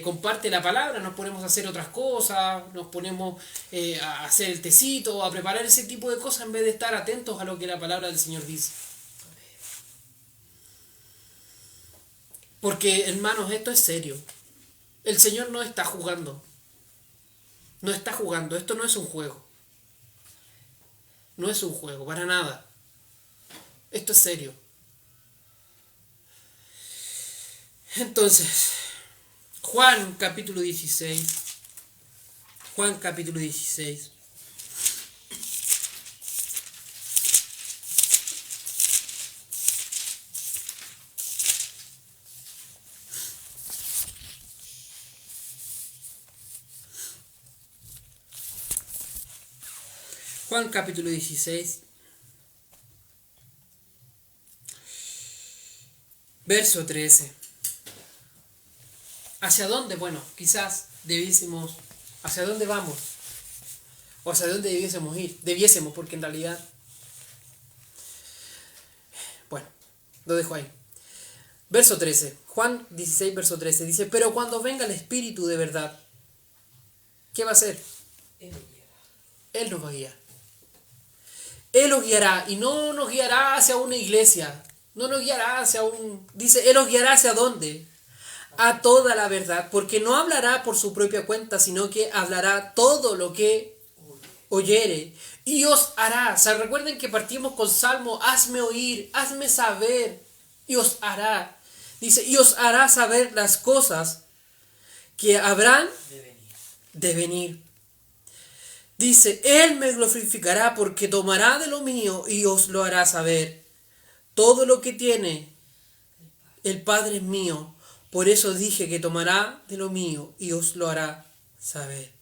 comparte la palabra, nos ponemos a hacer otras cosas, nos ponemos a hacer el tecito, a preparar ese tipo de cosas en vez de estar atentos a lo que la palabra del Señor dice. Porque, hermanos, esto es serio. El Señor no está jugando. No está jugando. Esto no es un juego. No es un juego, para nada. Esto es serio. Entonces, Juan capítulo 16. Juan capítulo 16. Juan capítulo 16, verso 13. ¿Hacia dónde? Bueno, quizás debiésemos, ¿hacia dónde vamos? ¿O hacia dónde debiésemos ir? Debiésemos, porque en realidad, bueno, lo dejo ahí. Verso 13, Juan 16, verso 13, dice, pero cuando venga el Espíritu de verdad, ¿qué va a hacer? Él nos va a guiar. Él os guiará, y no nos guiará hacia una iglesia, no nos guiará hacia dice, Él os guiará hacia dónde, a toda la verdad, porque no hablará por su propia cuenta, sino que hablará todo lo que oyere, y os hará. O sea, recuerden que partimos con Salmo, hazme oír, hazme saber, y os hará. Dice, y os hará saber las cosas que habrán de venir. Dice, Él me glorificará porque tomará de lo mío y os lo hará saber. Todo lo que tiene el Padre es mío. Por eso dije que tomará de lo mío y os lo hará saber.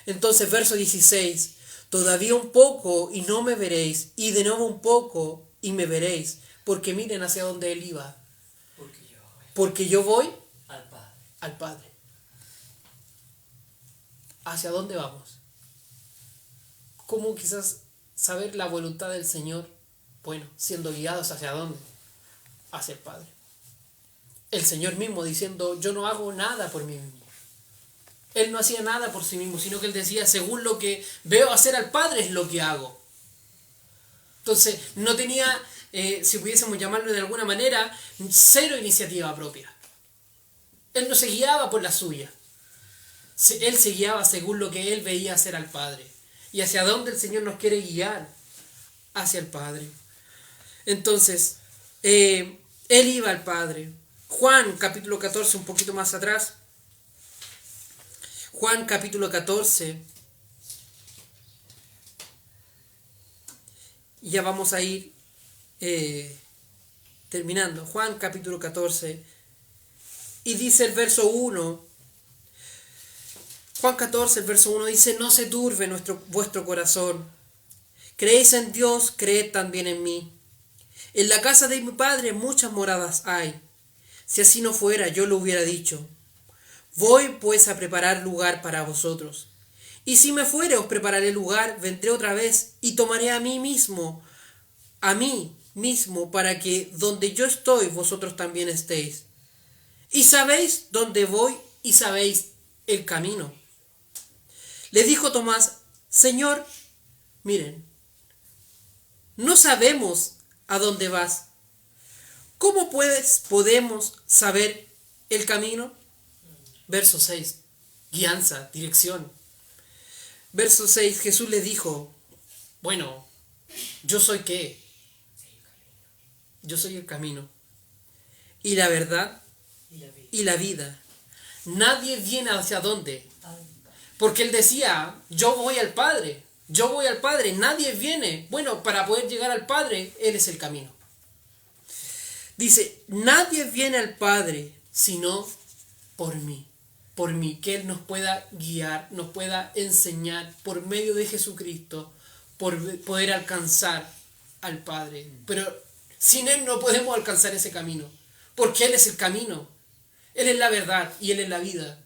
Entonces, verso 16. Todavía un poco y no me veréis, y de nuevo un poco y me veréis. Porque miren hacia dónde él iba. Porque yo voy al Padre. ¿Hacia dónde vamos? ¿Cómo quizás saber la voluntad del Señor? Bueno, siendo guiados hacia dónde? Hacia el Padre. El Señor mismo diciendo, yo no hago nada por mí mismo. Él no hacía nada por sí mismo, sino que él decía, según lo que veo hacer al Padre es lo que hago. Entonces, no tenía, si pudiésemos llamarlo de alguna manera, cero iniciativa propia. Él no se guiaba por la suya. Él se guiaba según lo que él veía hacer al Padre. ¿Y hacia dónde el Señor nos quiere guiar? Hacia el Padre. Entonces, él iba al Padre. Juan capítulo 14, un poquito más atrás. Juan capítulo 14. Ya vamos a ir terminando. Juan capítulo 14. Y dice el verso 1. Juan 14, el verso 1 dice, no se turbe vuestro corazón. Creéis en Dios, creed también en mí. En la casa de mi Padre muchas moradas hay. Si así no fuera, yo lo hubiera dicho. Voy pues a preparar lugar para vosotros. Y si me fuere, os prepararé lugar, vendré otra vez y tomaré a mí mismo, para que donde yo estoy, vosotros también estéis. Y sabéis dónde voy y sabéis el camino. Le dijo Tomás, Señor, miren, no sabemos a dónde vas. ¿Cómo podemos saber el camino? Verso 6, guianza, dirección. Verso 6, Jesús le dijo, bueno, ¿yo soy qué? Yo soy el camino, y la verdad, y la vida. Nadie viene hacia dónde. Porque él decía, yo voy al Padre, nadie viene. Bueno, para poder llegar al Padre, Él es el camino. Dice, nadie viene al Padre sino por mí, que Él nos pueda guiar, nos pueda enseñar por medio de Jesucristo, por poder alcanzar al Padre. Pero sin Él no podemos alcanzar ese camino, porque Él es el camino, Él es la verdad y Él es la vida.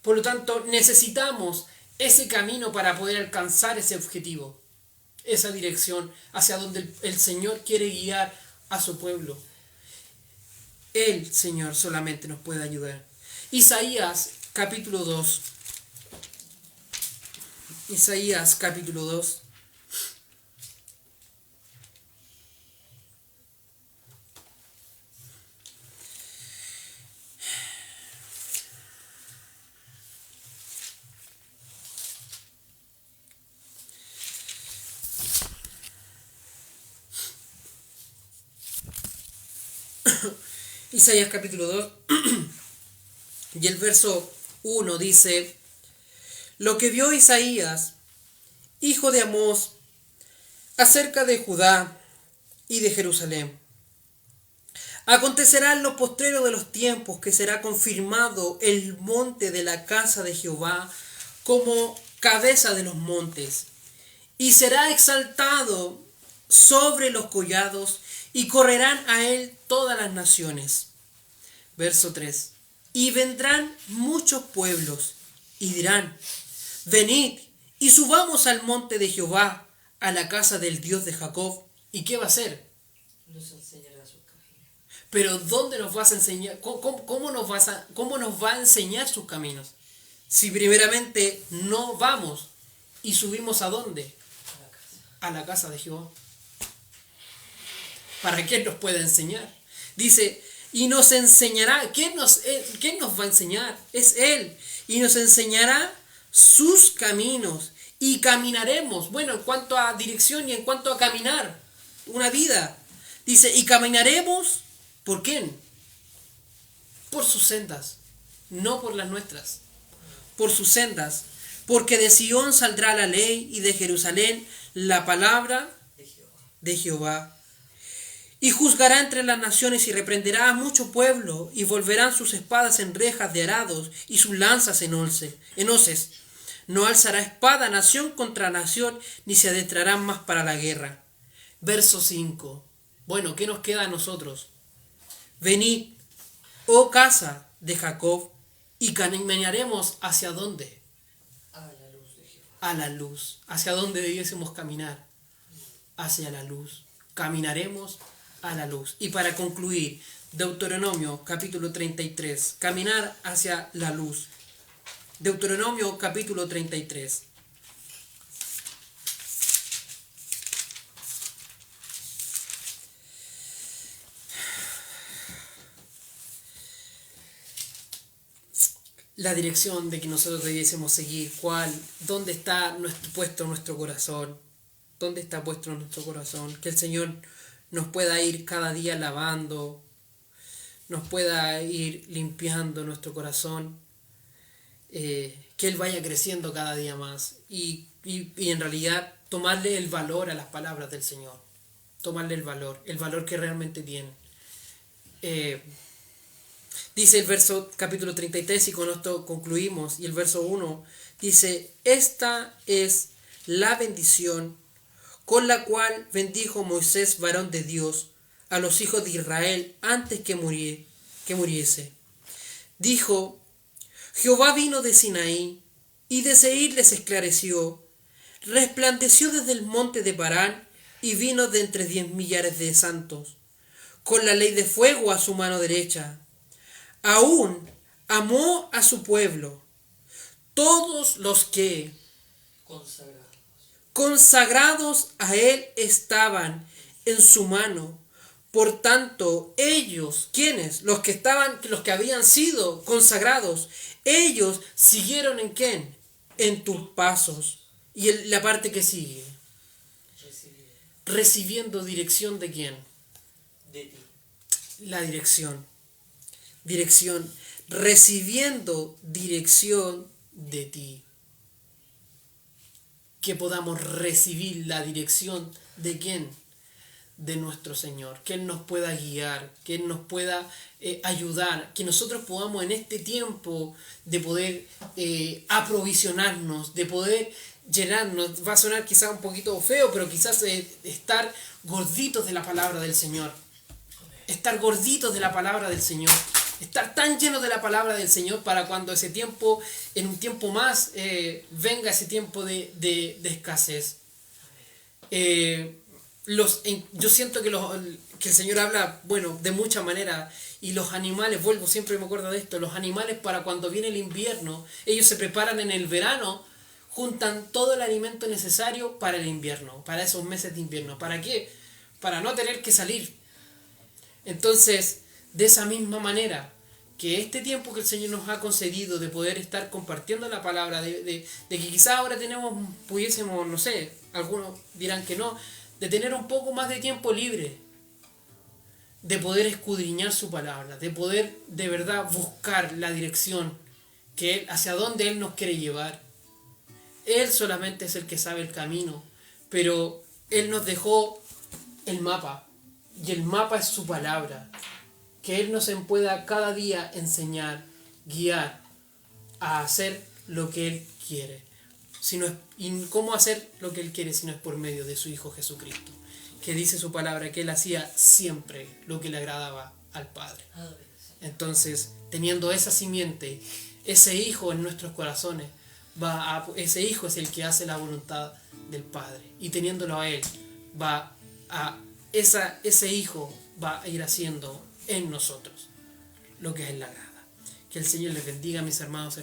Por lo tanto, necesitamos ese camino para poder alcanzar ese objetivo, esa dirección hacia donde el Señor quiere guiar a su pueblo. El Señor solamente nos puede ayudar. Isaías capítulo 2. Isaías capítulo 2. Isaías capítulo 2 y el verso 1 dice, lo que vio Isaías, hijo de Amós, acerca de Judá y de Jerusalén. Acontecerá en los postreros de los tiempos que será confirmado el monte de la casa de Jehová como cabeza de los montes, y será exaltado sobre los collados, y correrán a él todas las naciones. Verso 3. Y vendrán muchos pueblos, y dirán, venid, y subamos al monte de Jehová, a la casa del Dios de Jacob. ¿Y qué va a hacer? Nos enseñará sus caminos. Pero ¿dónde nos vas a enseñar? ¿Cómo nos va a enseñar sus caminos? Si primeramente no vamos y subimos ¿a dónde? A la casa de Jehová. ¿Para qué nos puede enseñar? Dice, y nos enseñará. ¿Quién nos va a enseñar? Es Él. Y nos enseñará sus caminos. Y caminaremos. Bueno, en cuanto a dirección y en cuanto a caminar. Una vida. Dice, y caminaremos. ¿Por quién? Por sus sendas. No por las nuestras. Por sus sendas. Porque de Sión saldrá la ley y de Jerusalén la palabra de Jehová. Y juzgará entre las naciones y reprenderá a mucho pueblo, y volverán sus espadas en rejas de arados y sus lanzas en hoces. No alzará espada nación contra nación, ni se adentrarán más para la guerra. Verso 5. Bueno, ¿qué nos queda a nosotros? Venid, oh casa de Jacob, y caminaremos ¿hacia dónde? A la luz de Jehová. A la luz. ¿Hacia dónde debiésemos caminar? Hacia la luz. Caminaremos a la luz. Y para concluir, Deuteronomio capítulo 33. Caminar hacia la luz. Deuteronomio capítulo 33. La dirección de que nosotros debiésemos seguir, dónde está puesto nuestro corazón, dónde está puesto nuestro corazón, que el Señor nos pueda ir cada día lavando, nos pueda ir limpiando nuestro corazón, que Él vaya creciendo cada día más y en realidad tomarle el valor a las palabras del Señor, tomarle el valor que realmente tiene. Dice el verso capítulo 33, y con esto concluimos, y el verso 1 dice: esta es la bendición con la cual bendijo Moisés, varón de Dios, a los hijos de Israel antes que muriese. Dijo: Jehová vino de Sinaí, y de Seir les esclareció, resplandeció desde el monte de Parán, y vino de entre 10 millares de santos, con la ley de fuego a su mano derecha. Aún amó a su pueblo, todos los que consagrados a él estaban en su mano. Por tanto, ellos, ¿quiénes? Los que habían sido consagrados, ellos siguieron ¿en quién? En tus pasos. Y la parte que sigue, recibiendo dirección de quién? De ti. La dirección, recibiendo dirección de ti. Que podamos recibir la dirección de quién? De nuestro Señor, que Él nos pueda guiar, que Él nos pueda ayudar, que nosotros podamos en este tiempo de poder aprovisionarnos, de poder llenarnos. Va a sonar quizás un poquito feo, pero quizás estar gorditos de la palabra del Señor, estar gorditos de la palabra del Señor, estar tan llenos de la palabra del Señor para cuando ese tiempo, en un tiempo más, venga ese tiempo de escasez. Yo siento que el Señor habla, bueno, de muchas maneras, y los animales, siempre me acuerdo de esto, los animales para cuando viene el invierno, ellos se preparan en el verano, juntan todo el alimento necesario para el invierno, para esos meses de invierno. ¿Para qué? Para no tener que salir. Entonces, de esa misma manera, que este tiempo que el Señor nos ha concedido de poder estar compartiendo la palabra, de que quizás ahora pudiésemos, no sé, algunos dirán que no, de tener un poco más de tiempo libre, de poder escudriñar su palabra, de poder de verdad buscar la dirección hacia donde Él nos quiere llevar. Él solamente es el que sabe el camino, pero Él nos dejó el mapa, y el mapa es su palabra, que Él nos pueda cada día enseñar, guiar a hacer lo que Él quiere. ¿Y cómo hacer lo que Él quiere si no es por medio de su Hijo Jesucristo? Que dice su palabra que Él hacía siempre lo que le agradaba al Padre. Entonces, teniendo esa simiente, ese Hijo en nuestros corazones, ese Hijo es el que hace la voluntad del Padre. Y teniéndolo a Él, ese Hijo va a ir haciendo en nosotros lo que a Él le agrada. Que el Señor les bendiga, mis hermanos.